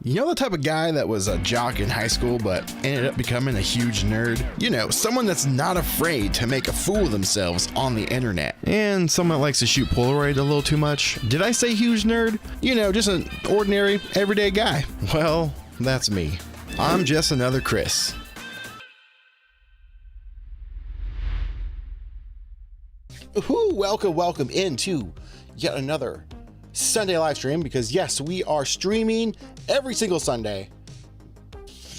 You know the type of guy that was a jock in high school but ended up becoming a huge nerd? You know, someone that's not afraid to make a fool of themselves on the internet. And someone that likes to shoot Polaroid a little too much. Did I say huge nerd? You know, just an ordinary, everyday guy. Well, that's me. I'm just another Chris. Ooh, welcome into yet another Sunday live stream, because yes, we are streaming every single Sunday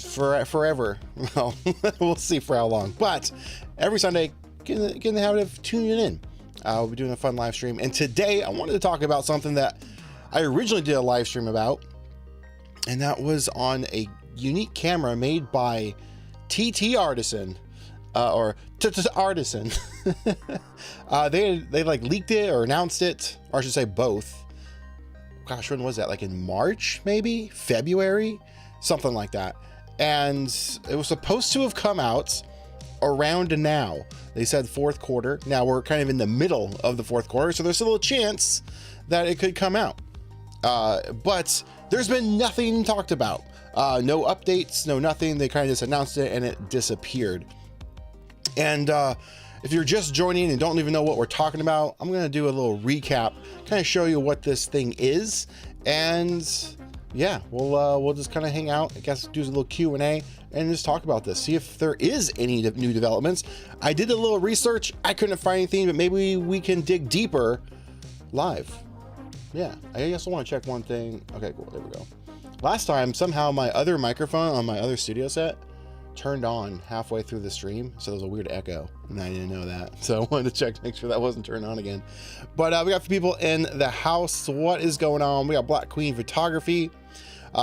forever. Well, we'll see for how long, but every Sunday, get in the habit of tuning in. We'll be doing a fun live stream, and today I wanted to talk about something that I originally did a live stream about, and that was on a unique camera made by TTArtisan. Or TTArtisan. They like leaked it or announced it, or I should say both. Gosh, when was that? Like in March, maybe February, something like that. And it was supposed to have come out around now. They said fourth quarter. Now we're kind of in the middle of the fourth quarter, so there's a little chance that it could come out. But there's been nothing talked about. No updates, no nothing. They kind of just announced it and it disappeared. And if you're just joining and don't even know what we're talking about, I'm going to do a little recap, kind of show you what this thing is. And yeah, we'll just kind of hang out, I guess, do a little Q&A and just talk about this, see if there is any new developments. I did a little research. I couldn't find anything, but maybe we can dig deeper live. Yeah, I guess I want to check one thing. Okay, cool. There we go. Last time, somehow my other microphone on my other studio set turned on halfway through the stream, so there was a weird echo, and I didn't know that, so I wanted to check to make sure that wasn't turned on again. But we got people in the house. What is going on? We got Black Queen Photography.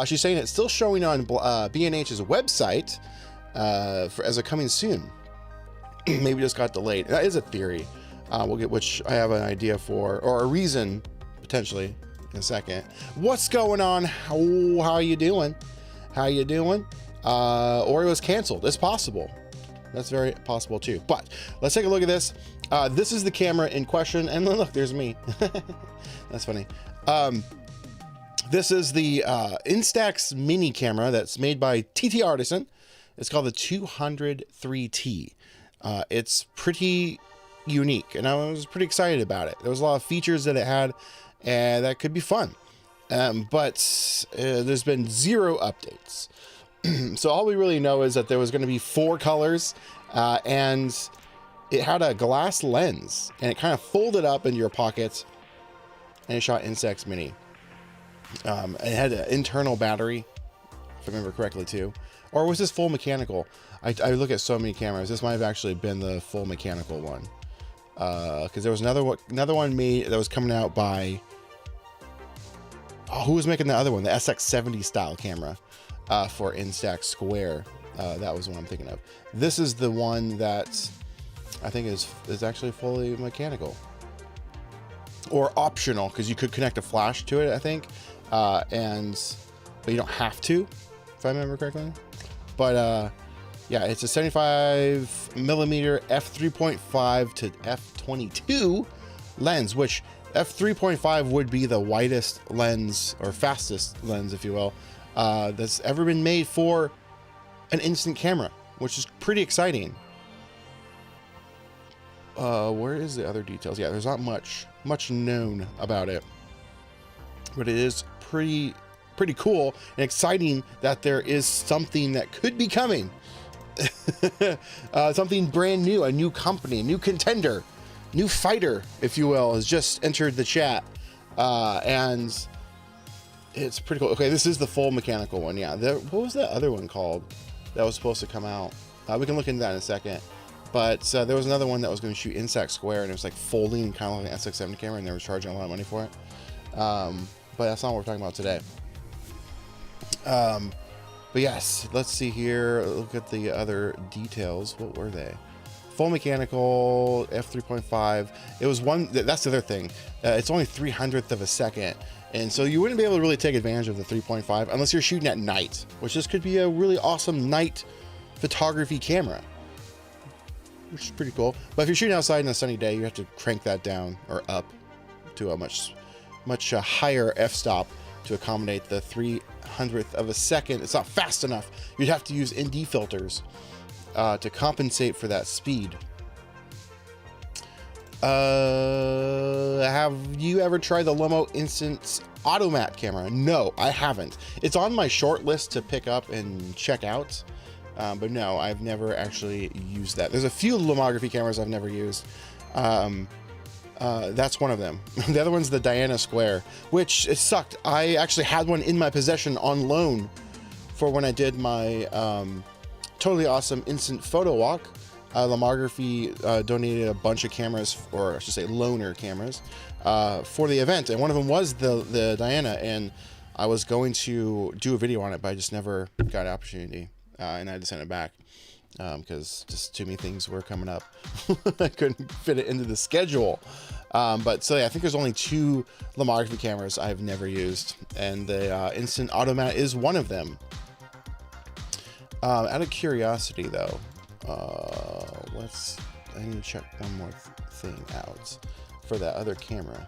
She's saying it's still showing on B&H's website as a coming soon. Maybe just got delayed. That is a theory. We'll get, which I have an idea for, or a reason potentially in a second. What's going on? How are you doing? How you doing? Or it was canceled. It's possible. That's very possible too. But let's take a look at this. This is the camera in question, and look, there's me. That's funny. This is the Instax mini camera that's made by TTArtisan. It's called the 203T. It's pretty unique, and I was pretty excited about it. There was a lot of features that it had, and that could be fun. But there's been zero updates. So all we really know is that there was going to be 4 colors, and it had a glass lens, and it kind of folded up into your pocket, and it shot Instax mini. It had an internal battery, if I remember correctly too. Or was this full mechanical? I look at so many cameras. This might have actually been the full mechanical one, because there was another one made that was coming out by, who was making the other one? The SX70 style camera. For Instax Square. That was what I'm thinking of. This is the one that I think is actually fully mechanical. Or optional, because you could connect a flash to it, I think. But you don't have to, if I remember correctly. But yeah, it's a 75mm f3.5 to f22 lens, which f3.5 would be the widest lens, or fastest lens, if you will, that's ever been made for an instant camera, which is pretty exciting. Where is the other details? Yeah, there's not much known about it, but it is pretty cool and exciting that there is something that could be coming. Something brand new, a new company, a new contender, new fighter, if you will, has just entered the chat, and it's pretty cool. Okay, this is the full mechanical one. Yeah, what was that other one called that was supposed to come out? We can look into that in a second. But there was another one that was going to shoot Instax Square, and it was like folding, kind of like an SX70 camera, and they were charging a lot of money for it. But that's not what we're talking about today. But yes, let's see here. Look at the other details. What were they? Full mechanical, f3.5. It was one. That's the other thing. It's only 300th of a second. And so you wouldn't be able to really take advantage of the 3.5 unless you're shooting at night, which this could be a really awesome night photography camera, which is pretty cool. But if you're shooting outside on a sunny day, you have to crank that down or up to a much higher f-stop to accommodate the 300th of a second. It's not fast enough. You'd have to use ND filters to compensate for that speed. Have you ever tried the Lomo Instax Automat camera? No, I haven't. It's on my short list to pick up and check out, but no, I've never actually used that. There's a few lomography cameras I've never used. That's one of them. The other one's the Diana Square, which it sucked. I actually had one in my possession on loan for when I did my totally awesome instant photo walk. Lomography donated a bunch of cameras, or I should say loaner cameras, for the event, and one of them was the Diana, and I was going to do a video on it, but I just never got an opportunity, and I had to send it back because just too many things were coming up. I couldn't fit it into the schedule. But so yeah, I think there's only 2 lomography cameras I've never used, and the Instant Automat is one of them. Out of curiosity though, I need to check one more thing out for that other camera.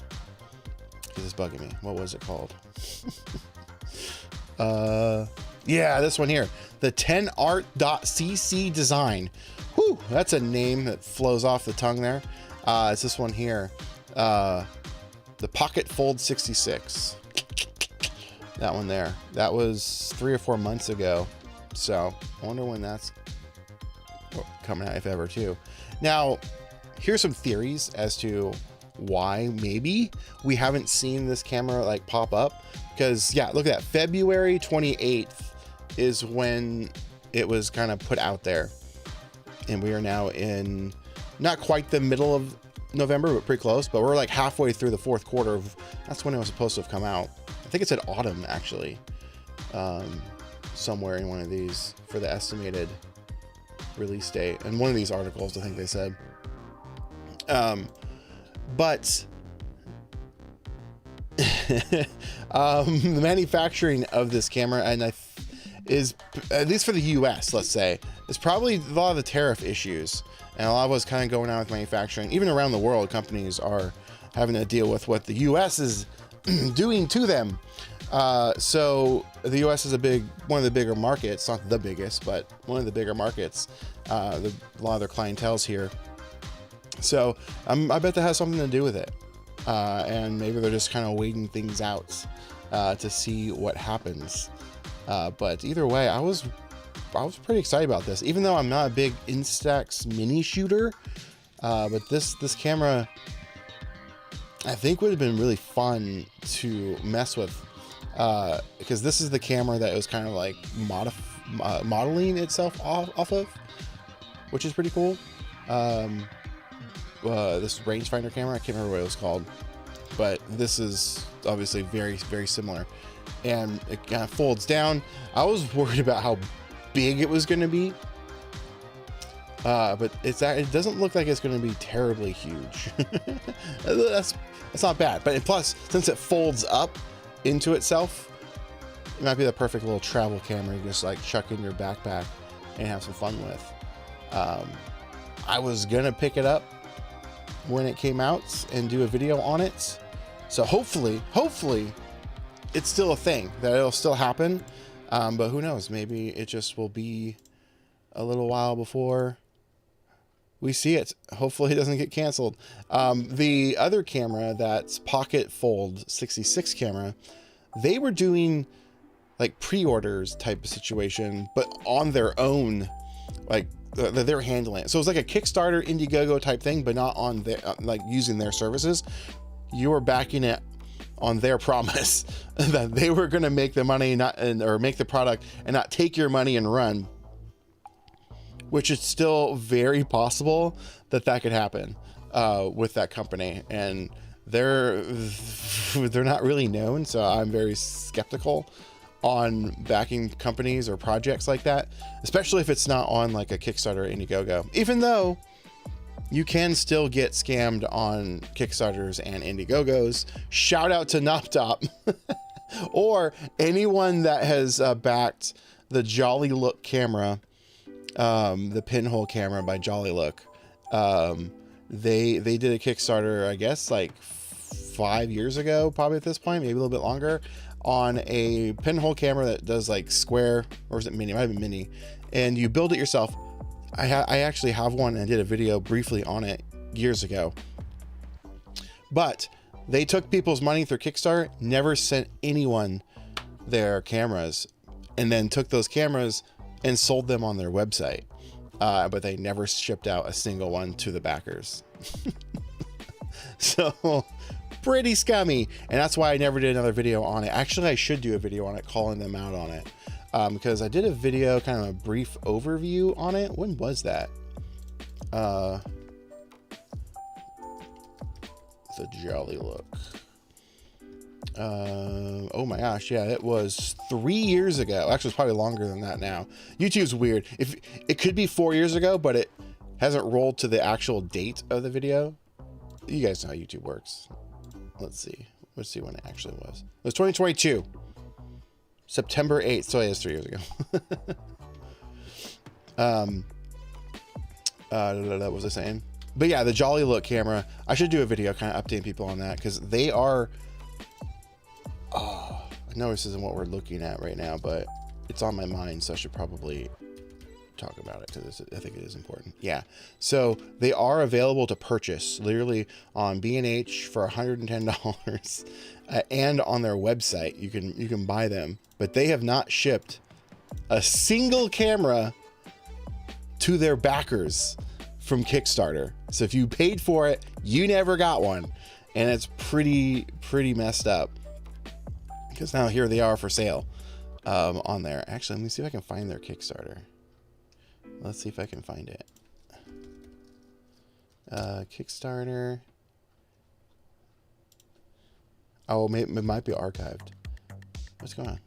This is bugging me. What was it called? Yeah, this one here, the TTArtisan design. Whew, that's a name that flows off the tongue there. It's this one here, the Pocket Fold 66. That one there. That was 3 or 4 months ago. So I wonder when that's coming out, if ever, too. Now, here's some theories as to why maybe we haven't seen this camera like pop up. Because yeah, look at that, February 28th is when it was kind of put out there, and we are now in not quite the middle of November, but pretty close. But we're like halfway through the 4th quarter of, that's when it was supposed to have come out. I think it said autumn actually, somewhere in one of these for the estimated release date, and one of these articles I think they said. But the manufacturing of this camera, and is, at least for the US, let's say, is probably a lot of the tariff issues, and a lot of what's kind of going on with manufacturing. Even around the world, companies are having to deal with what the US is doing to them. So the US is one of the bigger markets, not the biggest, but one of the bigger markets. A lot of their clientele's here. So I bet that has something to do with it. And maybe they're just kind of waiting things out to see what happens. But either way, I was pretty excited about this, even though I'm not a big Instax mini shooter. But this camera, I think, would have been really fun to mess with, because this is the camera that it was kind of like modeling itself off of, which is pretty cool. This rangefinder camera, I can't remember what it was called, but this is obviously very, very similar, and it kind of folds down. I was worried about how big it was going to be, but it doesn't look like it's going to be terribly huge. That's not bad. But plus, since it folds up into itself, it might be the perfect little travel camera you just like chuck in your backpack and have some fun with. I was gonna pick it up when it came out and do a video on it, so hopefully it's still a thing, that it'll still happen. But who knows, maybe it just will be a little while before we see it. Hopefully it doesn't get canceled. The other camera, that's Pocket Fold 66 camera, they were doing like pre-orders type of situation, but on their own, like they're handling it. So it was like a Kickstarter, Indiegogo type thing, but not on their, like using their services. You were backing it on their promise that they were going to make the money, or make the product and not take your money and run, which is still very possible that could happen with that company. And they're not really known, so I'm very skeptical on backing companies or projects like that, especially if it's not on like a Kickstarter or Indiegogo, even though you can still get scammed on Kickstarters and Indiegogos. Shout out to NopTop or anyone that has backed the Jolly Look camera, the pinhole camera by Jolly Look. They did a Kickstarter, I guess like 5 years ago, probably at this point, maybe a little bit longer, on a pinhole camera that does like square, or is it mini? It might have been mini, and you build it yourself. I actually have one and did a video briefly on it years ago. But they took people's money through Kickstarter, never sent anyone their cameras, and then took those cameras and sold them on their website. But they never shipped out a single one to the backers. So pretty scummy. And that's why I never did another video on it. Actually, I should do a video on it, calling them out on it. Because I did a video, kind of a brief overview on it. When was that? The Jolly Look. Oh my gosh, yeah, it was 3 years ago. Actually, it's probably longer than that now. YouTube's weird. If it could be 4 years ago, but it hasn't rolled to the actual date of the video. You guys know how YouTube works. Let's see when it actually was. It was 2022, September 8th. So it is 3 years ago. What was I saying? But yeah, the Jolly Look camera. I should do a video kind of updating people on that, because they are. Oh, I know this isn't what we're looking at right now, but it's on my mind, so I should probably talk about it, because I think it is important. Yeah, so they are available to purchase literally on B&H for $110, and on their website you can buy them, but they have not shipped a single camera to their backers from Kickstarter. So if you paid for it, you never got one, and it's pretty messed up, because now here they are for sale on there. Actually, let me see if I can find their Kickstarter. Let's see if I can find it. Kickstarter. Oh, maybe it might be archived. What's going on?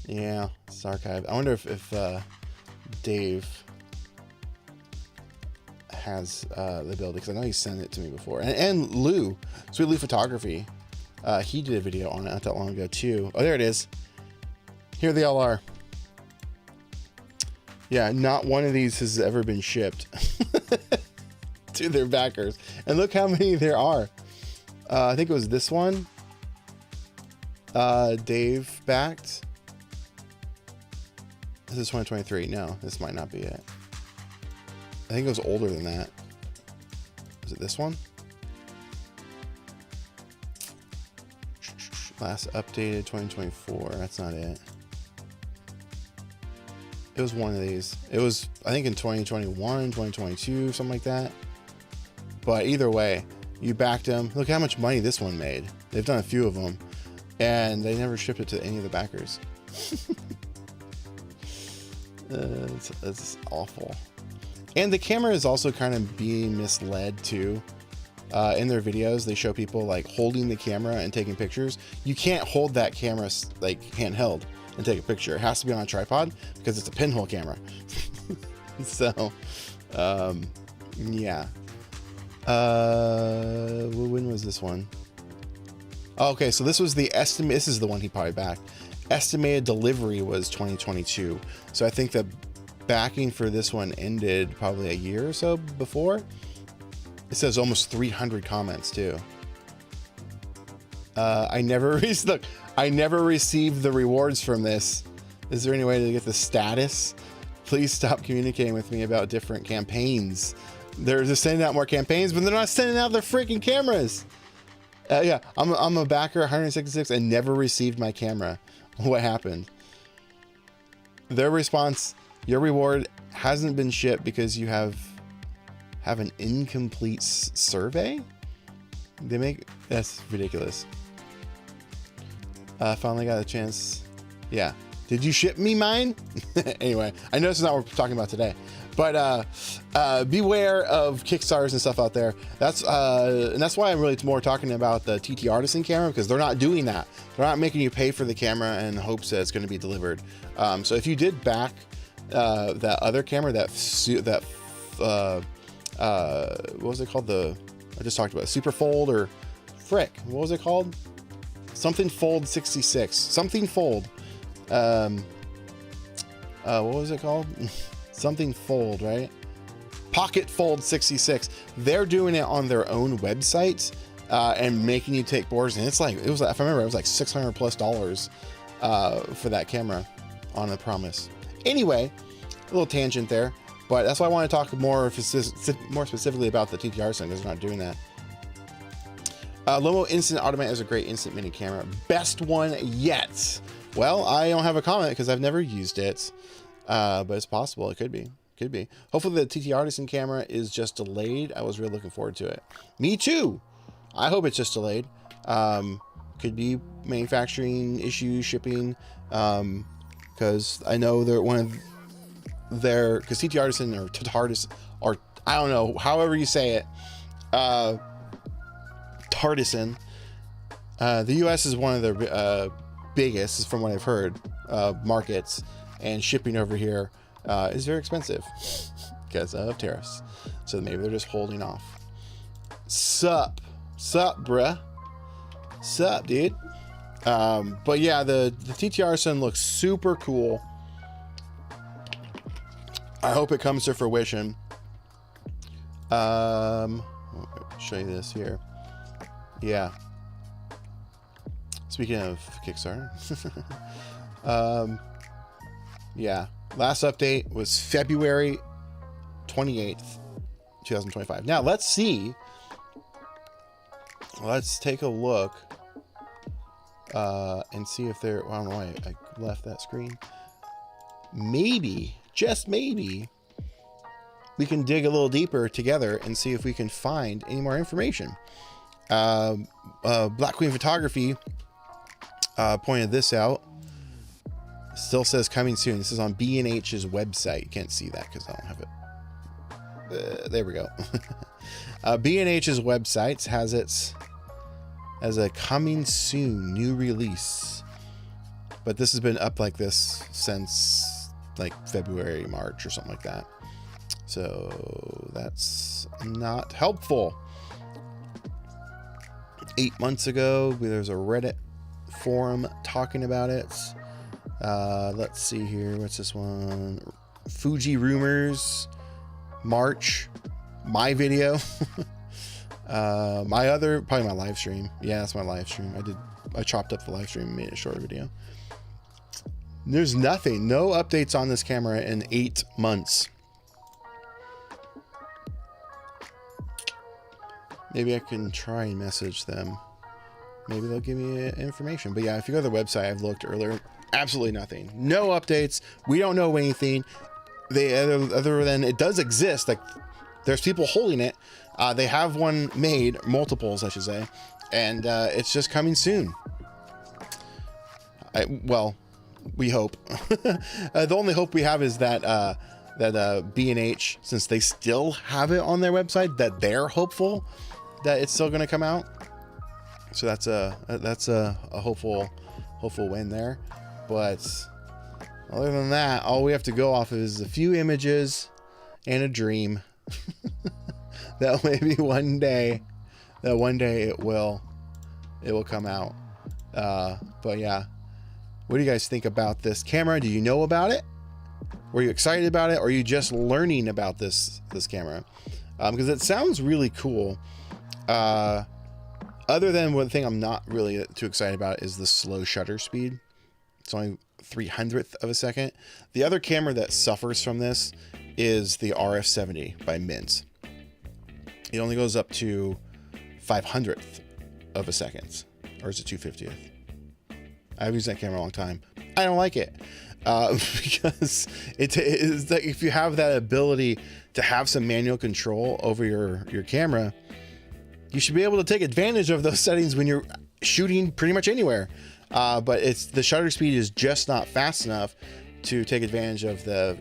Yeah, it's archived. I wonder if Dave has the ability, because I know he sent it to me before, and Lou, Sweet Lou Photography, he did a video on it not that long ago too. Oh, there it is. Here they all are. Yeah, not one of these has ever been shipped to their backers, and look how many there are. I think it was this one. Dave backed. This is 2023. No, this might not be it. I think it was older than that. Is it this one? Last updated 2024. That's not it. It was one of these. It was, I think, in 2021, 2022, something like that. But either way, you backed them. Look how much money this one made. They've done a few of them, and they never shipped it to any of the backers. It's awful. And the camera is also kind of being misled too. In their videos, they show people like holding the camera and taking pictures. You can't hold that camera like handheld and take a picture. It has to be on a tripod, because it's a pinhole camera. So, yeah. When was this one? Oh, okay, so this was the estimate. This is the one he probably backed. Estimated delivery was 2022. So I think the backing for this one ended probably a year or so before. It says almost 300 comments too. I never received the rewards from this. Is there any way to get the status? Please stop communicating with me about different campaigns. They're just sending out more campaigns, but they're not sending out their freaking cameras. Yeah, I'm a backer, 166, and never received my camera. What happened? Their response: your reward hasn't been shipped because you have an incomplete survey. That's ridiculous. Finally got a chance. Yeah. Did you ship me mine? Anyway, I know this is not what we're talking about today, but beware of Kickstarters and stuff out there. And that's why I'm really more talking about the TTArtisan camera, because they're not doing that. They're not making you pay for the camera in hopes that it's going to be delivered. So if you did back that other camera, what was it called? I just talked about Super Fold, or frick, what was it called? Something Fold 66, something Fold. what was it called? Something Fold, right? Pocket Fold 66. They're doing it on their own website and making you take boards. And it's like, if I remember, it was like $600+ for that camera on the Promise. Anyway, a little tangent there, but that's why I want to talk more specifically about the TTArtisan, because they're not doing that. Lomo Instant Automat is a great instant mini camera. Best one yet. Well, I don't have a comment because I've never used it, but it's possible. It could be. Could be. Hopefully the TTArtisan camera is just delayed. I was really looking forward to it. Me too. I hope it's just delayed. Could be manufacturing issues, shipping, because I know they're because TTArtisan or TTArtisan, or I don't know, however you say it, Tartisan, the US is one of the biggest, from what I've heard, markets, and shipping over here is very expensive because of tariffs. So maybe they're just holding off. Sup, bruh. Sup, dude. But yeah, the TTArtisan looks super cool. I hope it comes to fruition. I'll show you this here. Yeah. Speaking of Kickstarter. Yeah. Last update was February 28th, 2025. Now let's see. Let's take a look and see if there, well, I don't know why I left that screen. Maybe, just maybe, we can dig a little deeper together and see if we can find any more information. Black Queen Photography pointed this out. Still says coming soon. This is on B&H's website. You can't see that because I don't have it. There we go. B&H's website has its as a coming soon new release, but this has been up like this since like February, March or something like that. So that's not helpful. 8 months ago, there's a Reddit forum talking about it. Let's see here. What's this one? Fuji Rumors, March. My video. My other, probably my live stream. Yeah, that's my live stream. I chopped up the live stream and made a short video. There's nothing, no updates on this camera in 8 months. Maybe I can try and message them. Maybe they'll give me information. But yeah, if you go to the website, I've looked earlier, absolutely nothing. No updates. We don't know anything. Other than it does exist. Like, there's people holding it. They have one made, multiples, I should say. And it's just coming soon. Well, we hope. The only hope we have is that B&H, since they still have it on their website, that they're hopeful that it's still going to come out. So that's a hopeful win there. But other than that, all we have to go off of is a few images and a dream that maybe one day it will come out. But yeah, what do you guys think about this camera? Do you know about it? Were you excited about it? Or are you just learning about this camera? Because it sounds really cool. Other than one thing I'm not really too excited about is the slow shutter speed. It's only 300th of a second. The other camera that suffers from this is the RF70 by Mint. It only goes up to 500th of a second, or is it 250th? I've used that camera a long time. I don't like it because it is like, if you have that ability to have some manual control over your camera, you should be able to take advantage of those settings when you're shooting pretty much anywhere. But the shutter speed is just not fast enough to take advantage of the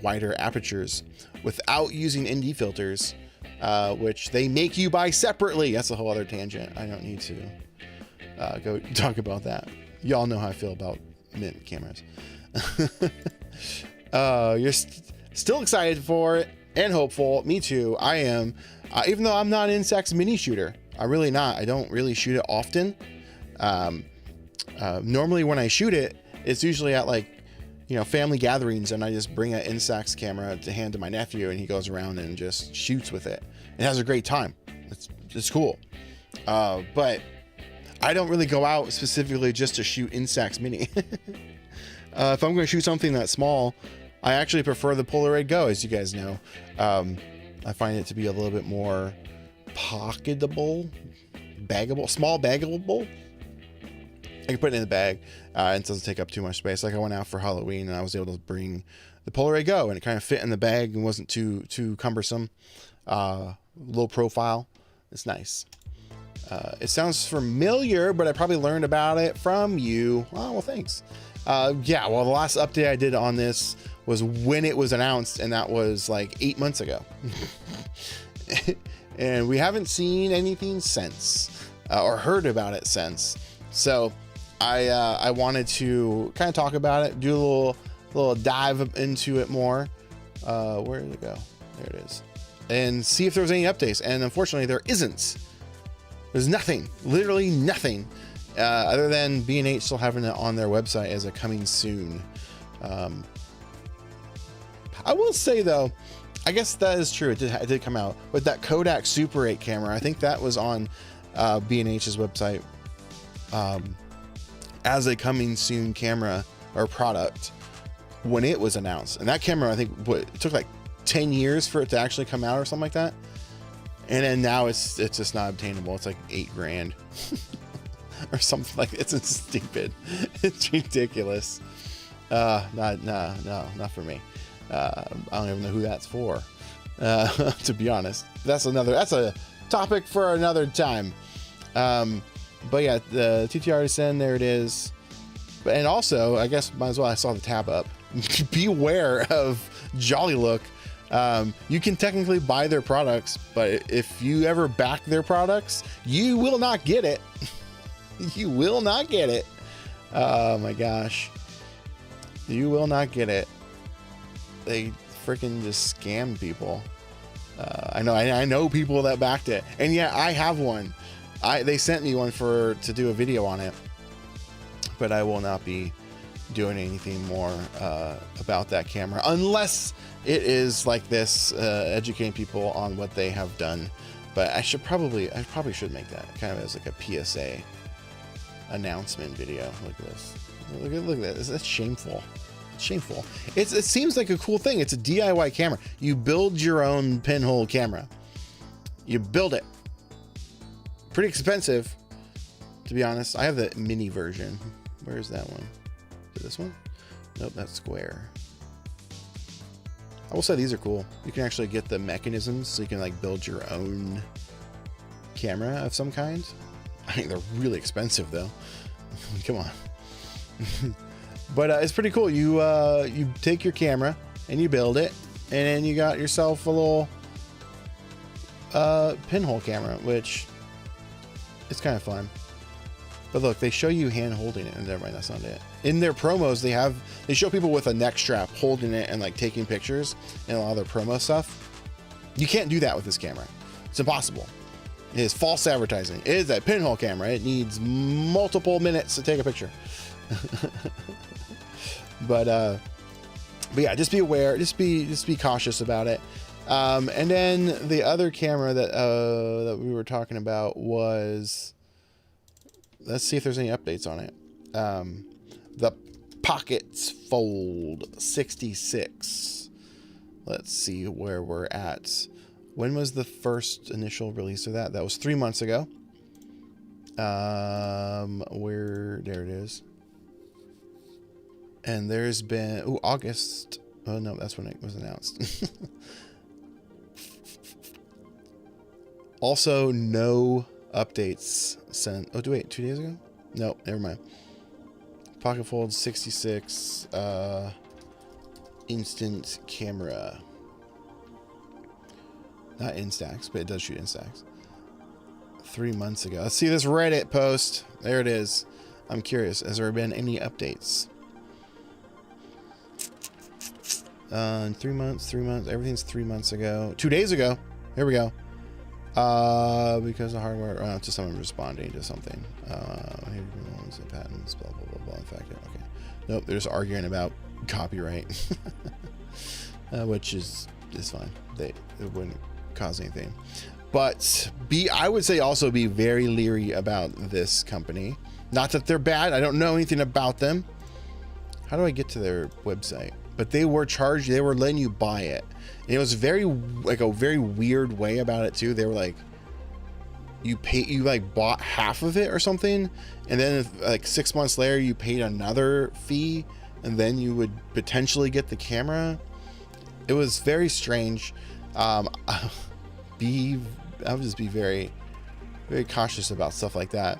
wider apertures without using ND filters, which they make you buy separately. That's a whole other tangent. I don't need to go talk about that. Y'all know how I feel about Mint cameras. You're still excited for it and hopeful. Me too. I am. Even though I'm not an Instax mini shooter, I'm really not. I don't really shoot it often. Normally when I shoot it, it's usually at like, you know, family gatherings, and I just bring an Instax camera to hand to my nephew, and he goes around and just shoots with it and has a great time. It's cool. But I don't really go out specifically just to shoot Instax Mini. If I'm going to shoot something that small, I actually prefer the Polaroid Go, as you guys know. I find it to be a little bit more pocketable, baggable, small baggable. I can put it in the bag, and it doesn't take up too much space. Like I went out for Halloween and I was able to bring the Polaroid Go, and it kind of fit in the bag and wasn't too cumbersome. Low profile. It's nice. It sounds familiar, but I probably learned about it from you. Oh, well, thanks. Yeah, well, the last update I did on this was when it was announced, and that was like 8 months ago. And we haven't seen anything since, or heard about it since. So I wanted to kind of talk about it, do a little dive into it more. Where did it go? There it is. And see if there was any updates. And unfortunately, there isn't. There's nothing, literally nothing, other than B&H still having it on their website as a coming soon. I will say though, I guess that is true. It did come out with that Kodak Super 8 camera. I think that was on B&H's website as a coming soon camera or product when it was announced. And that camera, I think, it took like 10 years for it to actually come out or something like that. And then now it's just not obtainable. It's like $8,000 or something like it's stupid. It's ridiculous. No, not for me. I don't even know who that's for, to be honest. That's a topic for another time. But yeah, the TTArtisan, there it is. And also, I guess might as well, I saw the tab up. Beware of Jolly Look. You can technically buy their products, but if you ever back their products, you will not get it. You will not get it. Oh my gosh. You will not get it. They freaking just scam people. I know people that backed it, and yeah, I have one. They sent me one to do a video on it, but I will not be doing anything more about that camera unless it is like this, educating people on what they have done. But I probably should make that kind of as like a PSA announcement video. Look at this. Look at this. That's shameful. It's shameful. It seems like a cool thing. It's a DIY camera. You build your own pinhole camera. You build it. Pretty expensive, to be honest. I have the mini version. Where's that one? Is it this one? Nope, that's square. I will say these are cool. You can actually get the mechanisms so you can like build your own camera of some kind. I think they're really expensive though. Come on. But it's pretty cool. You take your camera and you build it, and then you got yourself a little pinhole camera, which is kind of fun. But look, they show you hand holding it, and never mind, that's not it. In their promos, they show people with a neck strap holding it and like taking pictures and a lot of their promo stuff. You can't do that with this camera. It's impossible. It is false advertising. It is a pinhole camera. It needs multiple minutes to take a picture. But yeah, just be aware. Just be cautious about it. And then the other camera that we were talking about was. Let's see if there's any updates on it. The Pockets Fold 66. Let's see where we're at. When was the first initial release of that? That was 3 months ago. There it is. And there's been, August. Oh no, that's when it was announced. Also, no updates sent. Oh, wait, 2 days ago? No, never mind. Pocket Fold 66 instant camera. Not Instax, but it does shoot Instax. 3 months ago. Let's see this Reddit post. There it is. I'm curious. Has there been any updates? In 3 months. Everything's 3 months ago. 2 days ago. Here we go. Because the hardware, it's just someone responding to something. Patents, blah, blah, blah, blah. In fact, okay. Nope, they're just arguing about copyright, which is fine. It wouldn't cause anything. But I would say also be very leery about this company. Not that they're bad. I don't know anything about them. How do I get to their website? But they were letting you buy it. And it was very, like a very weird way about it too. They were like, you like bought half of it or something. And then like 6 months later, you paid another fee and then you would potentially get the camera. It was very strange. I would just be very, very cautious about stuff like that.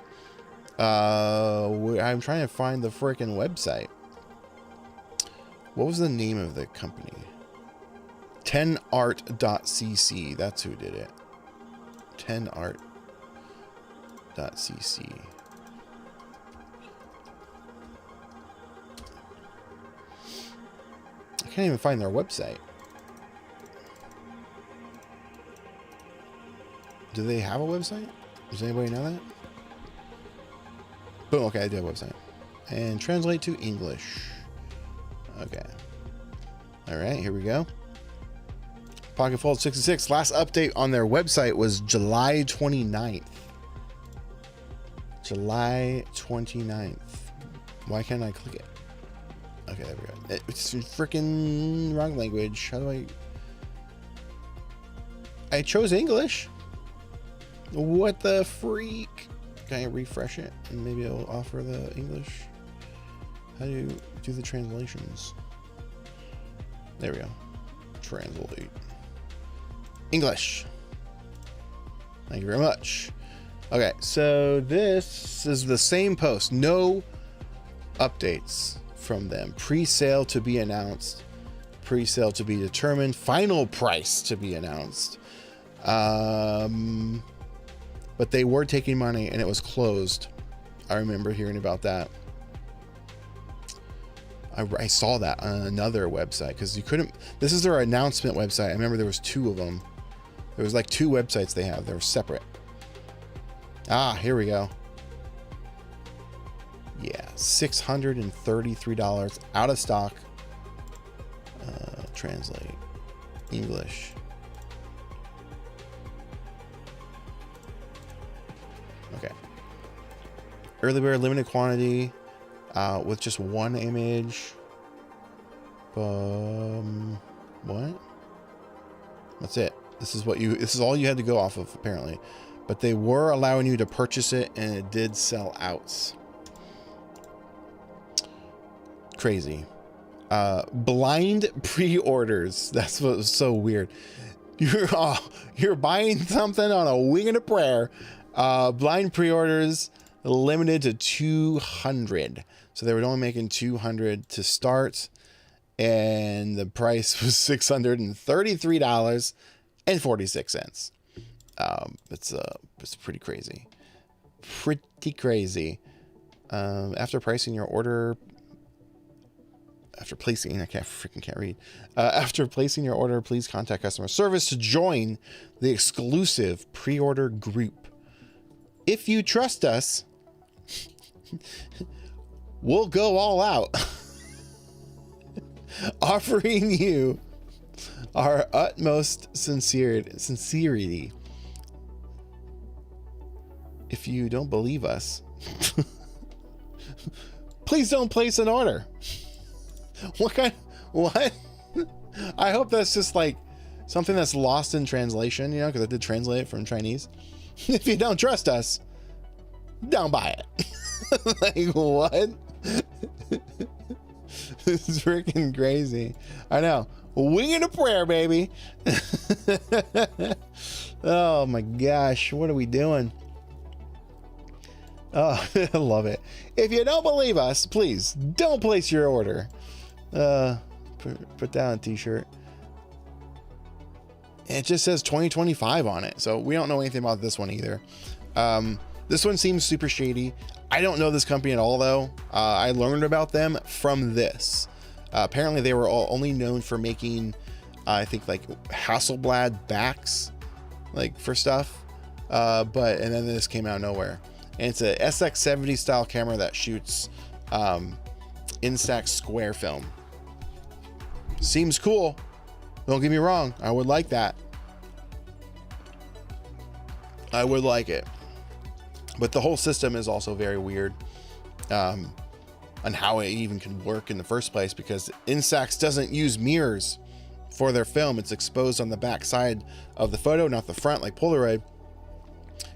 I'm trying to find the freaking website. What was the name of the company? TTArtisan.cc. That's who did it. TTArtisan.cc. I can't even find their website. Do they have a website? Does anybody know that? Boom. Okay, I do have a website. And translate to English. Okay. All right, here we go. Pocket Fold 66. Last update on their website was July 29th. July 29th. Why can't I click it? Okay, there we go. It's freaking wrong language. How do I chose English. What the freak? Can I refresh it and maybe it'll offer the English? How do you do the translations? There we go. Translate. English. Thank you very much. Okay, so this is the same post. No updates from them. Pre-sale to be announced. Pre-sale to be determined. Final price to be announced. But they were taking money and it was closed. I remember hearing about that. I saw that on another website because you couldn't. This is their announcement website. I remember there was two of them. There was like two websites they have. They were separate. Ah, here we go. Yeah, $633 out of stock. Translate English. Okay. Early bird, limited quantity, with just one image. What? That's it. This is all you had to go off of, apparently. But they were allowing you to purchase it, and it did sell out. Crazy. Blind pre-orders. That's what was so weird. You're buying something on a wing and a prayer. Blind pre-orders limited to 200. So they were only making 200 to start. And the price was $633.46. It's pretty crazy. Pretty crazy. After placing your order, after placing your order, please contact customer service to join the exclusive pre-order group. If you trust us, we'll go all out, offering you our utmost sincerity. If you don't believe us, please don't place an order. What? I hope that's just like something that's lost in translation, you know, because I did translate it from Chinese. If you don't trust us, don't buy it. Like, what? This is freaking crazy. I know. Winging a prayer, baby. Oh my gosh. What are we doing? Oh, I love it. If you don't believe us, please don't place your order. Put down a t-shirt. It just says 2025 on it, so we don't know anything about this one either. This one seems super shady. I don't know this company at all, though. I learned about them from this. Apparently they were only known for making, I think, like Hasselblad backs, like for stuff. And then this came out of nowhere. And it's a SX70 style camera that shoots Instax square film. Seems cool. Don't get me wrong. I would like that. I would like it. But the whole system is also very weird. On how it even can work in the first place, because Instax doesn't use mirrors for their film. It's exposed on the back side of the photo, not the front like Polaroid.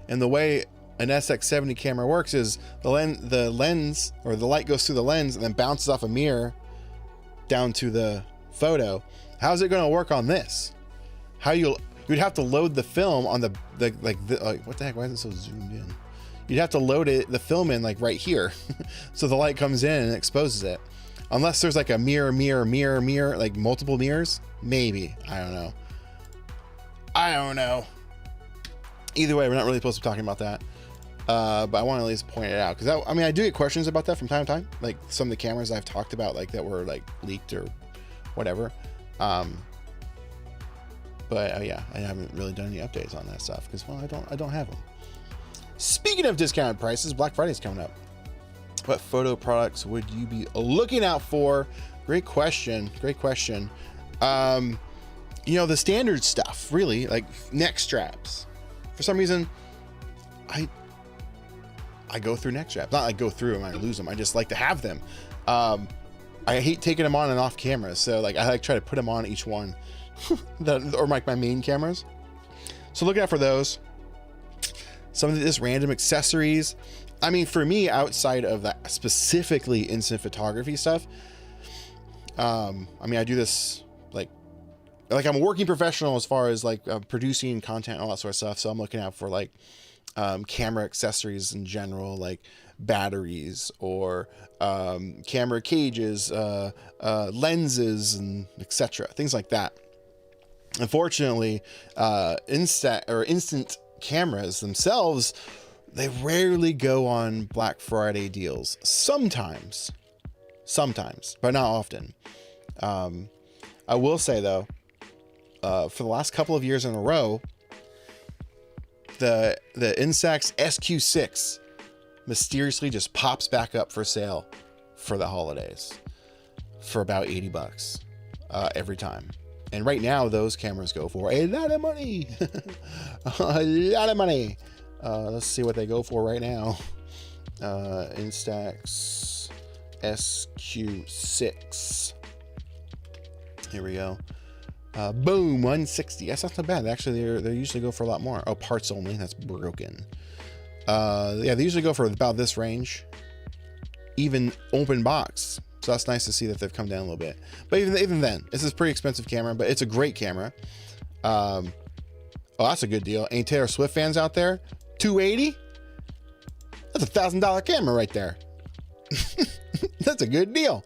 And the way an SX70 camera works is the lens or the light goes through the lens and then bounces off a mirror down to the photo. How's it going to work on this? You'd have to load the film on the what the heck? Why is it so zoomed in? You'd have to load the film in like right here. So the light comes in and exposes it. Unless there's like a mirror, like multiple mirrors. Maybe. I don't know. Either way, we're not really supposed to be talking about that. But I want to at least point it out. Because I do get questions about that from time to time. Like some of the cameras I've talked about, like that were like leaked or whatever. But yeah, I haven't really done any updates on that stuff. Because, well, I don't have them. Speaking of discounted prices, Black Friday's coming up. What photo products would you be looking out for? Great question. You know, the standard stuff, really, like neck straps. For some reason, I go through neck straps. Not like go through them, I lose them. I just like to have them. I hate taking them on and off camera. So like I like try to put them on each one or like my main cameras. So look out for those. Some of this random accessories. I mean, for me, outside of that specifically instant photography stuff, I mean, I do this like I'm a working professional as far as like producing content and all that sort of stuff. So I'm looking out for like camera accessories in general, like batteries or camera cages, lenses, and etc. Things like that. Unfortunately, instant cameras themselves, they rarely go on Black Friday deals. Sometimes, but not often. I will say though, for the last couple of years in a row, the Instax SQ6 mysteriously just pops back up for sale for the holidays for about $80 every time. And right now, those cameras go for a lot of money. A lot of money. Let's see what they go for right now. Instax SQ6. Here we go. Boom, 160. That's not so bad. Actually, they usually go for a lot more. Oh, parts only. That's broken. Yeah, they usually go for about this range. Even open box. So that's nice to see that they've come down a little bit. But even then, this is a pretty expensive camera, but it's a great camera. Oh, that's a good deal. Any Taylor Swift fans out there? $280? That's a $1,000 camera right there. That's a good deal.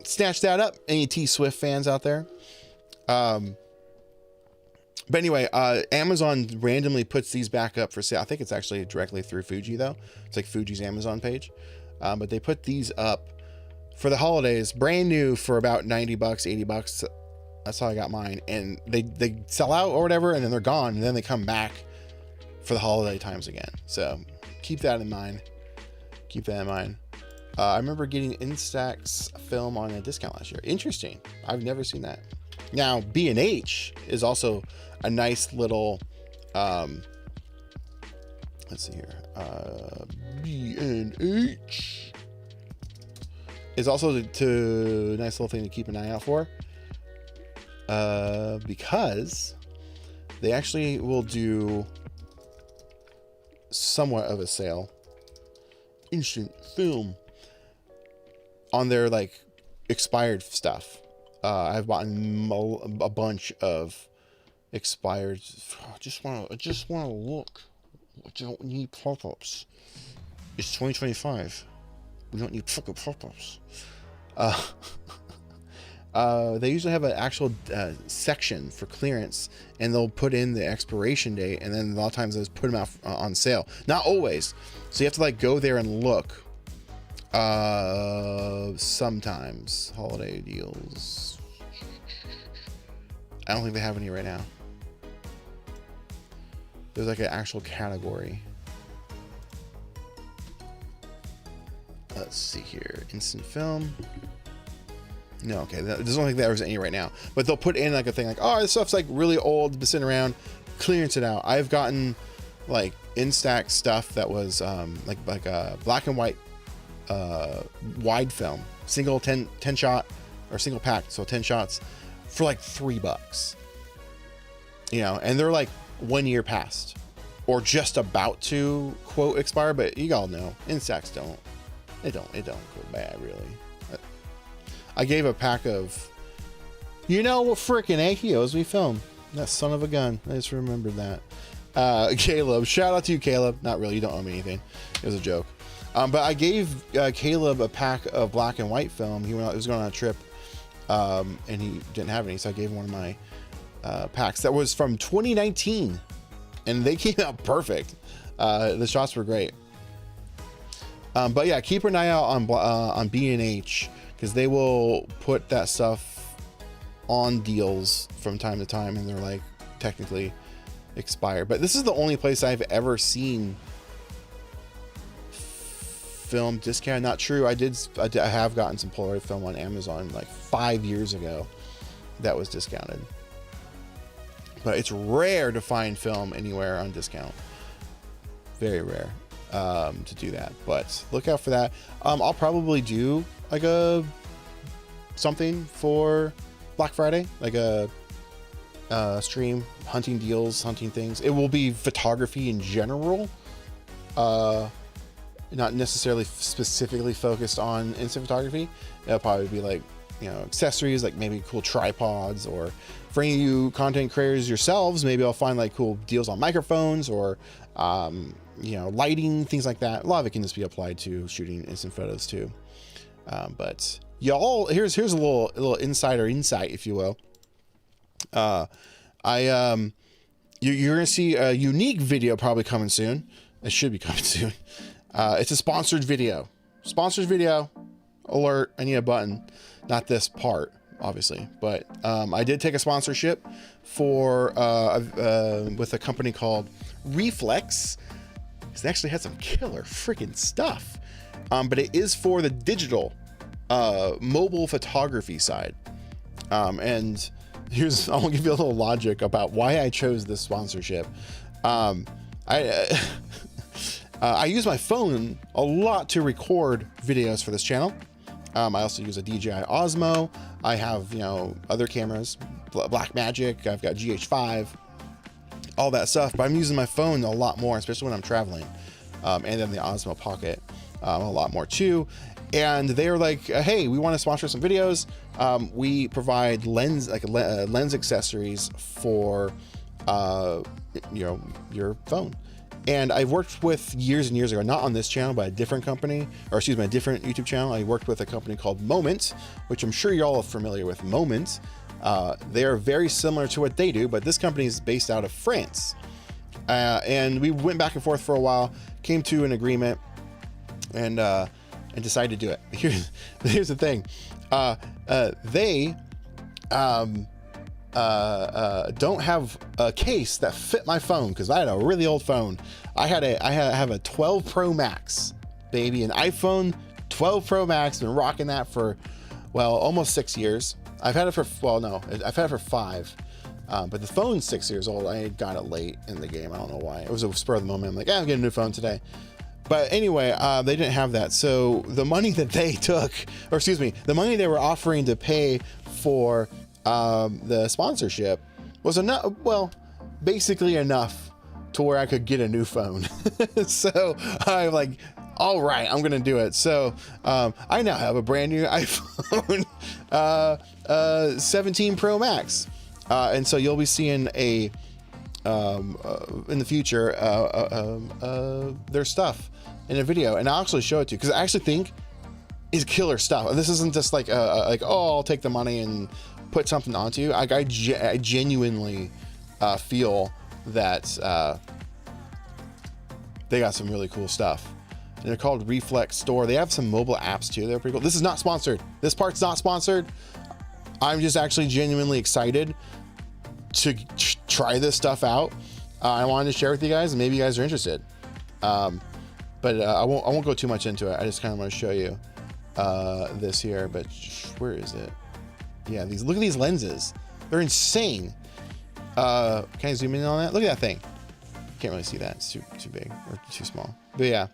Snatch that up. Any T Swift fans out there? But anyway, Amazon randomly puts these back up for sale. I think it's actually directly through Fuji though. It's like Fuji's Amazon page. But they put these up for the holidays, brand new for about $90, $80. That's how I got mine. And they sell out or whatever, and then they're gone. And then they come back for the holiday times again. So keep that in mind. I remember getting Instax film on a discount last year. Interesting. I've never seen that. Now, B&H is also a nice little, let's see here. B&H is also a nice little thing to keep an eye out for. Because they actually will do somewhat of a sale. Instant film on their like expired stuff. I've bought a bunch of expired. I just want to look. We don't need pop-ups. It's 2025. We don't need fucking pop-ups. They usually have an actual section for clearance, and they'll put in the expiration date, and then a lot of times they'll put them out on sale. Not always. So you have to like go there and look. Sometimes holiday deals. I don't think they have any right now. There's like an actual category. Let's see here. Instant film. No, okay, there's only there's any right now, but they'll put in like a thing like, oh, this stuff's like really old, been sitting around, clearance it out. I've gotten like Instax stuff that was like a black and white wide film, single 10 shot or single pack, so 10 shots for like $3, you know, and they're like 1 year past or just about to quote expire, but you all know Instax don't go bad really. I gave a pack of, you know what frickin' AKOs we filmed. That son of a gun. I just remembered that. Caleb, shout out to you, Caleb. Not really, you don't owe me anything. It was a joke. But I gave Caleb a pack of black and white film. He was going on a trip, and he didn't have any, so I gave him one of my packs that was from 2019, and they came out perfect. The shots were great. But yeah, keep an eye out on B&H, because they will put that stuff on deals from time to time, and they're like technically expired. But this is the only place I've ever seen film discount. Not true. I have gotten some Polaroid film on Amazon like 5 years ago that was discounted, but it's rare to find film anywhere on discount. Very rare to do that, but look out for that. I'll probably do like something for Black Friday, like a stream, hunting deals, hunting things. It will be photography in general, not necessarily specifically focused on instant photography. It'll probably be like, you know, accessories, like maybe cool tripods, or for any of you content creators yourselves, maybe I'll find like cool deals on microphones or you know, lighting, things like that. A lot of it can just be applied to shooting instant photos too. But y'all, here's a little insider insight, if you will. You're gonna see a unique video probably coming soon. It should be coming soon. It's a sponsored video. Sponsored video alert. I need a button, not this part, obviously, but I did take a sponsorship for with a company called Reflex. They actually had some killer freaking stuff, but it is for the digital mobile photography side. And I'll give you a little logic about why I chose this sponsorship. I use my phone a lot to record videos for this channel. I also use a DJI Osmo. I have, you know, other cameras, Blackmagic. I've got GH5, all that stuff. But I'm using my phone a lot more, especially when I'm traveling. And then the Osmo Pocket a lot more too. And they're like, hey, we want to sponsor some videos. We provide lens accessories for you know, your phone. And I worked with years and years ago, not on this channel, but a different company, or excuse me, a different YouTube channel. I worked with a company called Moment, which I'm sure y'all are familiar with. Moment. They are very similar to what they do, but this company is based out of France. And we went back and forth for a while, came to an agreement, and decided to do it. Here's the thing. They don't have a case that fit my phone, because I had a really old phone. I have a 12 Pro Max, baby, an iPhone 12 Pro Max. Been rocking that for, well, almost 6 years. I've had it for, well, no, I've had it for 5. But the phone's 6 years old. I got it late in the game. I don't know why. It was a spur of the moment. I'm like, I'm getting a new phone today. But anyway, they didn't have that. So the money that they took, or excuse me, the money they were offering to pay for the sponsorship was enough, well, basically enough to where I could get a new phone. So I'm like, all right, I'm gonna do it. So I now have a brand new iPhone 17 Pro Max, and so you'll be seeing a in the future their stuff in a video, and I'll actually show it to you, because I actually think it's killer stuff. This isn't just like like, oh, I'll take the money and put something onto you. I genuinely feel that they got some really cool stuff. And they're called Reflex Store. They have some mobile apps too. They're pretty cool. This is not sponsored. This part's not sponsored. I'm just actually genuinely excited to try this stuff out. I wanted to share with you guys, and maybe you guys are interested. But I won't go too much into it. I just kind of want to show you this here. But where is it? Yeah, look at these lenses. They're insane. Can I zoom in on that? Look at that thing. Can't really see that. It's too big or too small. But yeah,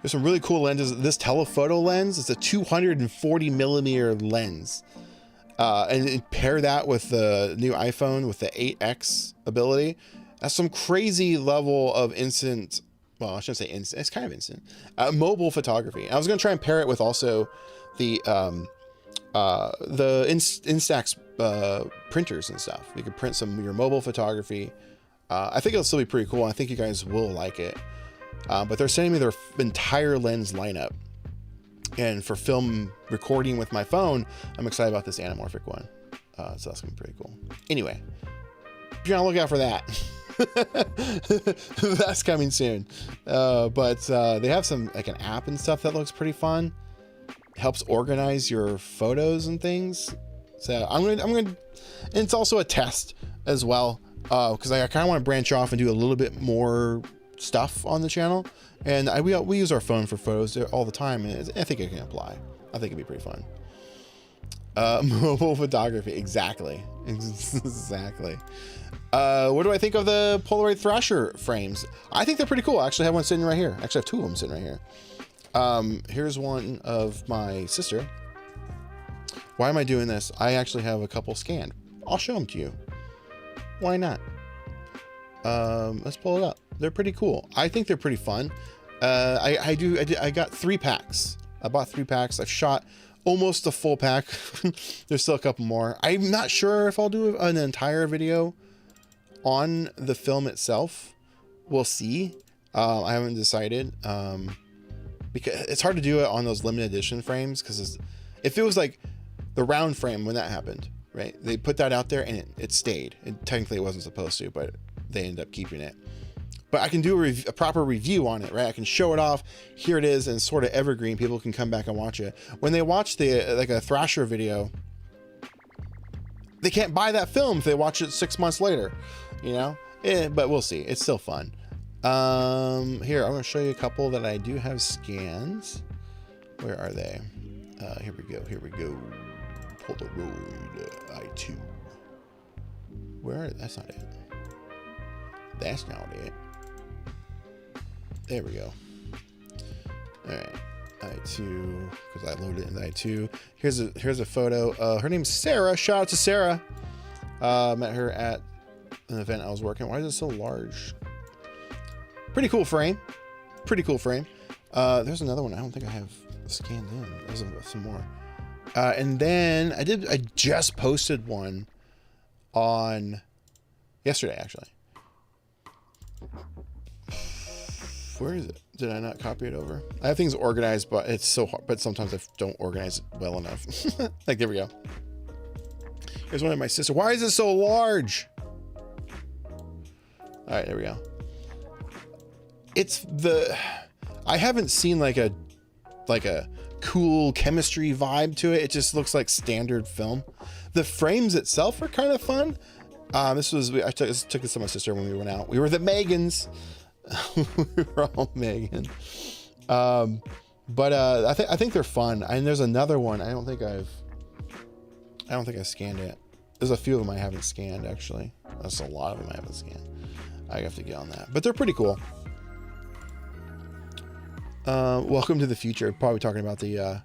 there's some really cool lenses. This telephoto lens, it's a 240 millimeter lens. And pair that with the new iPhone with the 8X ability. That's some crazy level of instant, well, I shouldn't say instant, it's kind of instant, mobile photography. I was going to try and pair it with also the Instax printers and stuff. You can print some of your mobile photography. I think it'll still be pretty cool. I think you guys will like it. But they're sending me their entire lens lineup. And for film recording with my phone, I'm excited about this anamorphic one. So that's gonna be pretty cool. Anyway, be on the lookout for that. That's coming soon. But they have some like an app and stuff that looks pretty fun. Helps organize your photos and things. So I'm gonna, and it's also a test as well. Because I kind of want to branch off and do a little bit more stuff on the channel. And we use our phone for photos all the time, and I think it can apply. I think it'd be pretty fun. Mobile photography, exactly. Exactly. What do I think of the Polaroid Thrasher frames? I think they're pretty cool. I actually have one sitting right here. Actually, I have two of them sitting right here. Here's one of my sister. Why am I doing this? I actually have a couple scanned. I'll show them to you. Why not? Let's pull it up. They're pretty cool. I think they're pretty fun. I got 3 packs. I bought 3 packs. I've shot almost a full pack. There's still a couple more. I'm not sure if I'll do an entire video on the film itself. We'll see. I haven't decided. Because it's hard to do it on those limited edition frames, because if it was like the round frame when that happened, right? They put that out there and it stayed. And technically it wasn't supposed to, but they ended up keeping it. But I can do a proper review on it, right? I can show it off. Here it is, and it's sort of evergreen. People can come back and watch it. When they watch like a Thrasher video, they can't buy that film if they watch it 6 months later, you know? But we'll see. It's still fun. Here, I'm going to show you a couple that I do have scans. Where are they? Here we go. Here we go. Polaroid i2. That's not it. That's not it. There we go. All right, i2, because I loaded it in the i2. Here's a photo. Her name's Sarah. Shout out to Sarah. Met her at an event I was working. Why is it so large? Pretty cool frame. Pretty cool frame. There's another one. I don't think I have scanned in. There's some more. And then I just posted one on yesterday, actually. Where is it? Did I not copy it over? I have things organized, but it's so hard. But sometimes I don't organize it well enough. Like, there we go. Here's one of my sister. Why is it so large? All right, there we go. I haven't seen like a cool chemistry vibe to it. It just looks like standard film. The frames itself are kind of fun. I took this to my sister when we went out. We were the Megans. We were all Megan. But I think they're fun. And there's another one. I don't think I scanned it. There's a few of them I haven't scanned, actually. That's a lot of them I haven't scanned. I have to get on that. But they're pretty cool. Welcome to the future. Probably talking about the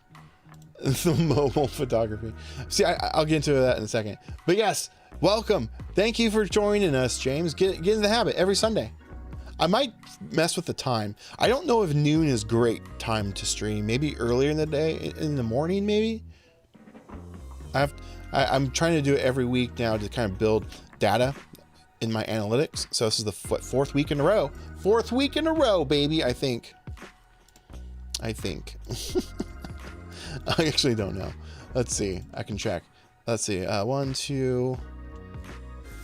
mobile photography. See, I'll get into that in a second. But yes, welcome. Thank you for joining us, James. Get in the habit every Sunday. I might mess with the time. I don't know if noon is great time to stream. Maybe earlier in the day, in the morning, maybe. I'm trying to do it every week now to kind of build data in my analytics. So this is the fourth week in a row. Fourth week in a row, baby. I think. I actually don't know. Let's see. I can check. Let's see. 1, 2,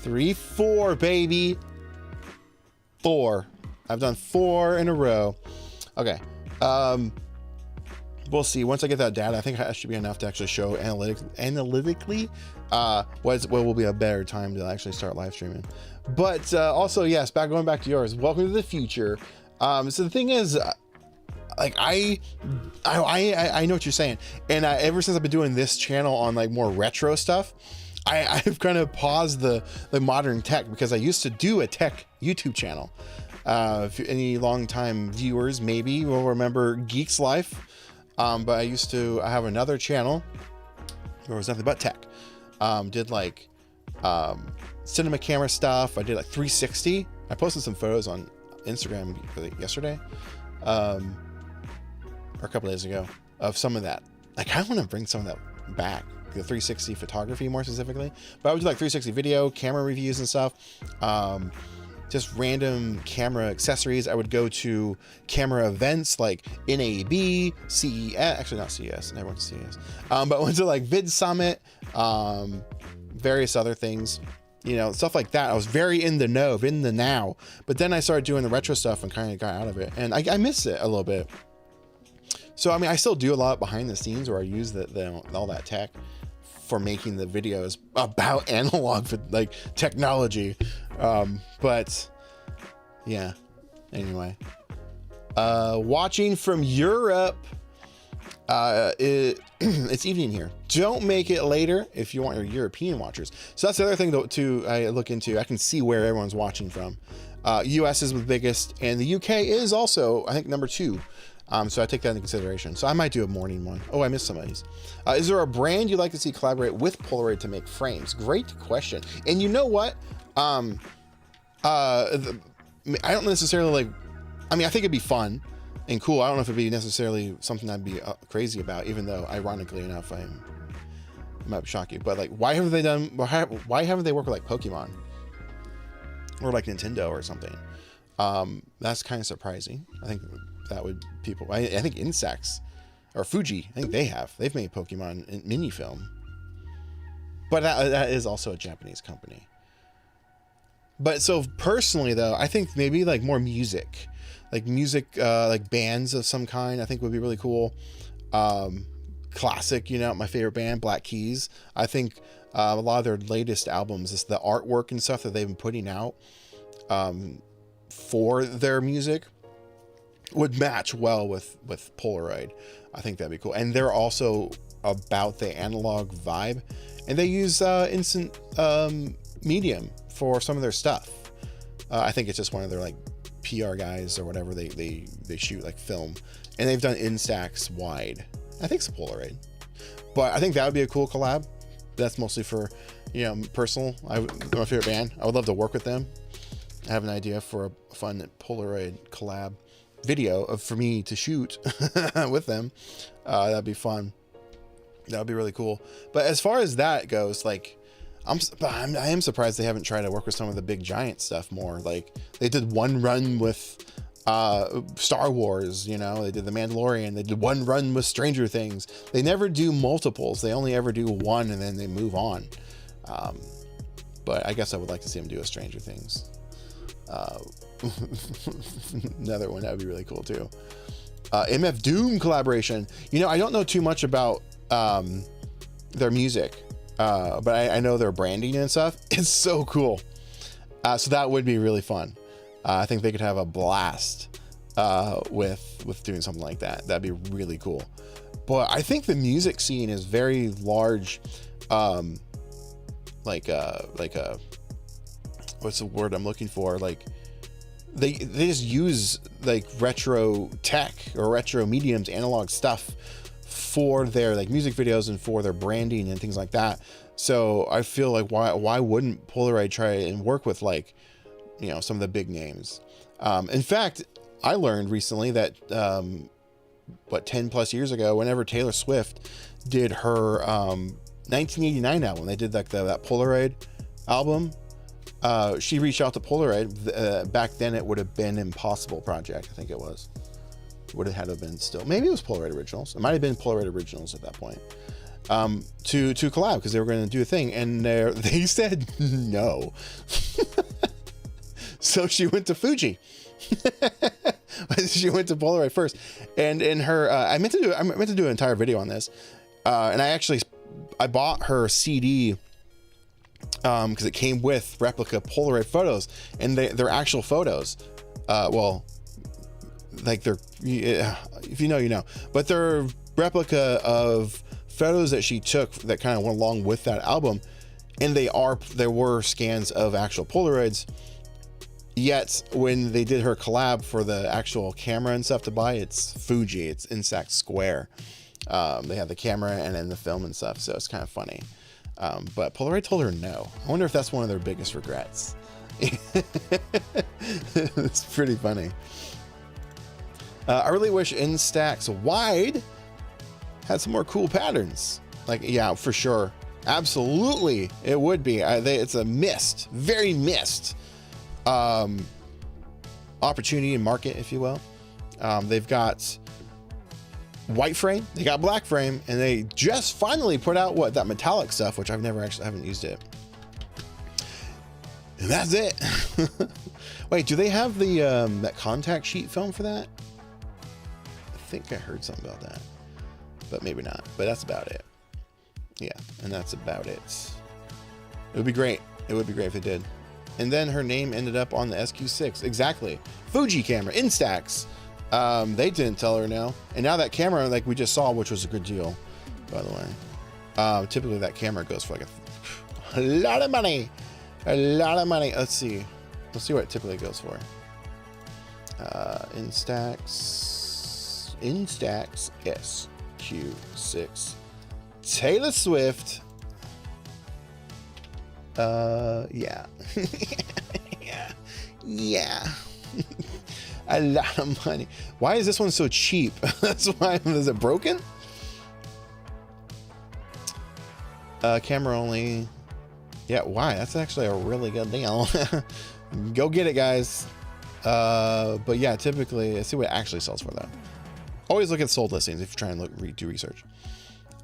3, 4, baby. 4. I've done 4 in a row. Okay. We'll see. Once I get that data, I think that should be enough to actually show analytically what will be a better time to actually start live streaming. But also, yes, going back to yours. Welcome to the future. So the thing is, like I know what you're saying. And ever since I've been doing this channel on like more retro stuff, I've kind of paused the modern tech, because I used to do a tech YouTube channel. If any longtime viewers maybe will remember Geek's Life. But I have another channel where it was nothing but tech. Did like cinema camera stuff. I did like 360. I posted some photos on Instagram yesterday, or a couple days ago, of some of that. Like, I want to bring some of that back, the 360 photography more specifically. But I would do like 360 video, camera reviews and stuff. Just random camera accessories. I would go to camera events like NAB, CES, actually not CES, never went to CES, but went to like Vid Summit, various other things, you know, stuff like that. I was very in the know, in the now, but then I started doing the retro stuff and kind of got out of it, and I miss it a little bit. So, I mean, I still do a lot behind the scenes where I use all that tech for making the videos about analog, like technology. But yeah, anyway, watching from Europe, it's evening here. Don't make it later if you want your European watchers. So that's the other thing I look into. I can see where everyone's watching from. US is the biggest, and the UK is also, I think, number 2. So I take that into consideration. So I might do a morning one. Oh, I missed some of these. Is there a brand you'd like to see collaborate with Polaroid to make frames? Great question. And you know what? I don't necessarily like, I mean, I think it'd be fun and cool. I don't know if it'd be necessarily something I'd be crazy about, even though ironically enough, I might shock you, but like, why haven't they worked with like Pokemon or like Nintendo or something? That's kind of surprising. I think that would I think Instax or Fuji, I think they've made Pokemon in mini film, but that is also a Japanese company. But so personally though, I think maybe like more music, like bands of some kind, I think would be really cool. Classic, you know, my favorite band, Black Keys. I think a lot of their latest albums, is the artwork and stuff that they've been putting out for their music would match well with Polaroid. I think that'd be cool. And they're also about the analog vibe, and they use instant medium for some of their stuff. I think it's just one of their like PR guys or whatever, they shoot like film, and they've done Instax wide. I think it's Polaroid, but I think that would be a cool collab. That's mostly for, you know, personal. They're my favorite band. I would love to work with them. I have an idea for a fun Polaroid collab video for me to shoot with them. That'd be fun. That would be really cool. But as far as that goes, like, I am surprised they haven't tried to work with some of the big giant stuff more. Like, they did one run with Star Wars, you know, they did The Mandalorian, they did one run with Stranger Things. They never do multiples. They only ever do one and then they move on. But I guess I would like to see them do a Stranger Things. Another one that would be really cool too. MF Doom collaboration. You know, I don't know too much about their music, but I know their branding and stuff. It's so cool. So that would be really fun. I think they could have a blast with doing something like that. That'd be really cool. But I think the music scene is very large. What's the word I'm looking for? Like, they just use like retro tech or retro mediums, analog stuff for their like music videos and for their branding and things like that. So I feel like why wouldn't Polaroid try and work with, like, you know, some of the big names? In fact, I learned recently that 10 plus years ago, whenever Taylor Swift did her 1989 album, they did like that Polaroid album. She reached out to Polaroid. Back then it would have been Impossible Project, I think it was. Would have had to have been still. Maybe it was Polaroid Originals. It might have been Polaroid Originals at that point. To collab, because they were going to do a thing, and they said no. So she went to Fuji. She went to Polaroid first, and in her, I meant to do an entire video on this, and I bought her CD. Because it came with replica Polaroid photos, and they're actual photos. Well, like they're, if you know, you know, but they're replica of photos that she took that kind of went along with that album. And there were scans of actual Polaroids. Yet when they did her collab for the actual camera and stuff to buy, it's Fuji, it's Instax Square. They have the camera and then the film and stuff, so it's kind of funny. But Polaroid told her no. I wonder if that's one of their biggest regrets. It's pretty funny. I really wish Instax Wide had some more cool patterns. Like, yeah, for sure. Absolutely, it would be. It's a very missed opportunity and market, if you will. They've got white frame, they got black frame, and they just finally put out that metallic stuff, which I've never actually haven't used it. And that's it. Wait, do they have the that contact sheet film for that? I think I heard something about that, but maybe not. But that's about it. Yeah, and that's about it. It would be great. It would be great if it did. And then her name ended up on the SQ6. Exactly. Fuji camera, Instax. They didn't tell her no. And now that camera, like we just saw, which was a good deal, by the way. Typically that camera goes for like a lot of money. A lot of money. Let's see what it typically goes for. Instax SQ6. Taylor Swift. Yeah. Yeah. A lot of money. Why is this one so cheap? That's why. Is it broken? Camera only. Yeah, why? That's actually a really good deal. Go get it, guys. But yeah, typically, let's see what it actually sells for though. Always look at sold listings if you're trying to do research.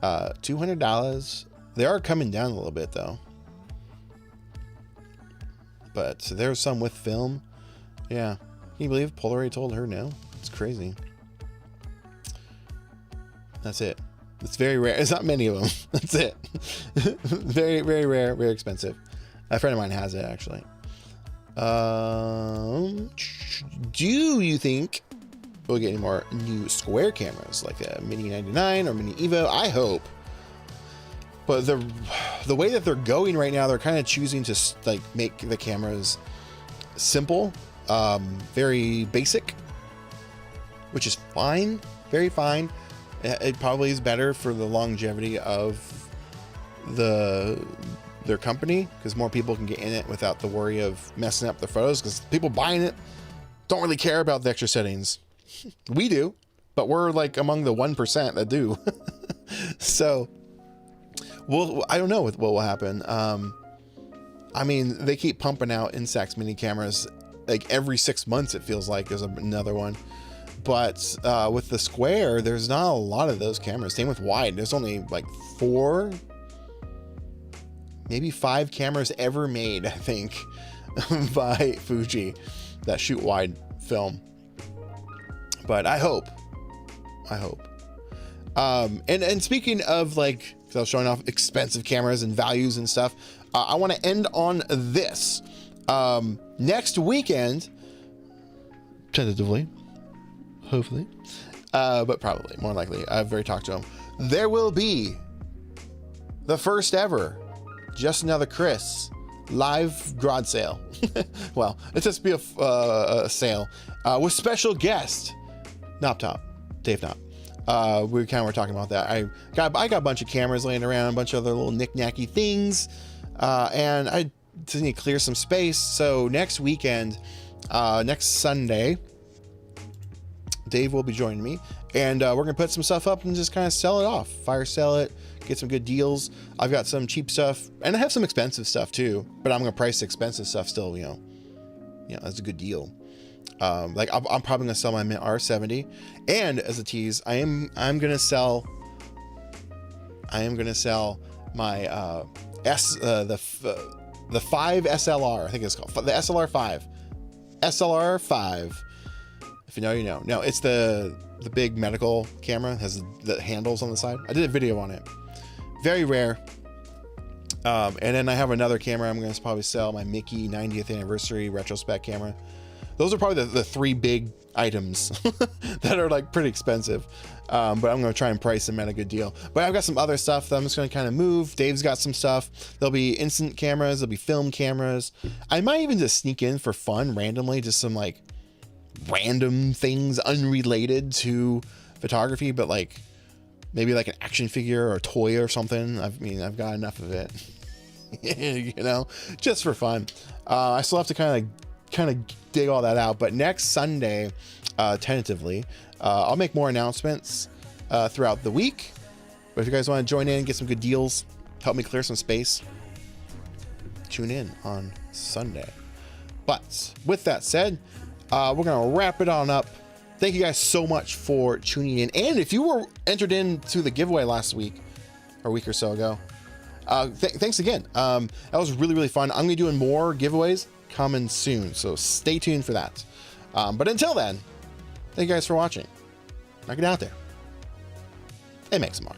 $200. They are coming down a little bit though. But there's some with film. Yeah. Can you believe Polaroid told her no? It's crazy. That's it. It's very rare. It's not many of them. That's it. Very, very rare. Very expensive. A friend of mine has it actually. Do you think we'll get any more new Square cameras like a Mini 99 or Mini Evo? I hope. But the way that they're going right now, they're kind of choosing to like make the cameras simple, very basic, which is fine, very fine. It probably is better for the longevity of their company because more people can get in it without the worry of messing up their photos. Because people buying it don't really care about the extra settings. We do, but we're like among the 1% that do. So. Well, I don't know what will happen. I mean, they keep pumping out Instax mini cameras like every 6 months. It feels like there's another one, but with the Square, there's not a lot of those cameras. Same with wide. There's only like 4, maybe 5 cameras ever made, I think, by Fuji that shoot wide film. But I hope. And speaking of like. I was showing off expensive cameras and values and stuff. I want to end on this. Next weekend, tentatively, hopefully, but probably more likely, I've already talked to him. There will be the first ever Just Another Chris live garage sale. Well, it's just be a sale with special guest Top Dave Knop. We kind of were talking about that. I got a bunch of cameras laying around, a bunch of other little knick-knacky things, and I just need to clear some space. So next weekend, next Sunday, Dave will be joining me, and we're gonna put some stuff up and just kind of sell it off, fire sell it, get some good deals. I've got some cheap stuff, and I have some expensive stuff too, but I'm gonna price the expensive stuff still. You know, that's a good deal. Like I'm probably gonna sell my Mint R70, and as a tease, I am gonna sell my the 5 SLR, I think it's called the SLR 5. If you know, you know. No, it's the big medical camera. It has the handles on the side. I did a video on it. Very rare. And then I have another camera. I'm gonna probably sell my Mickey 90th anniversary retrospect camera. those are probably the three big items that are like pretty expensive. But I'm going to try and price them at a good deal. But I've got some other stuff that I'm just going to kind of move. Dave's got some stuff. There'll be instant cameras. There'll be film cameras. I might even just sneak in for fun randomly, just some like random things unrelated to photography, but like maybe like an action figure or a toy or something. I mean, I've got enough of it, you know, just for fun. I still have to kind of dig all that out, but next Sunday, tentatively, I'll make more announcements throughout the week. But if you guys want to join in, get some good deals, help me clear some space, tune in on Sunday. But with that said, we're going to wrap it on up. Thank you guys so much for tuning in. And if you were entered into the giveaway last week or a week or so ago, thanks again. That was really, really fun. I'm going to be doing more giveaways coming soon, so stay tuned for that. But until then, thank you guys for watching. Now get out there and make some art.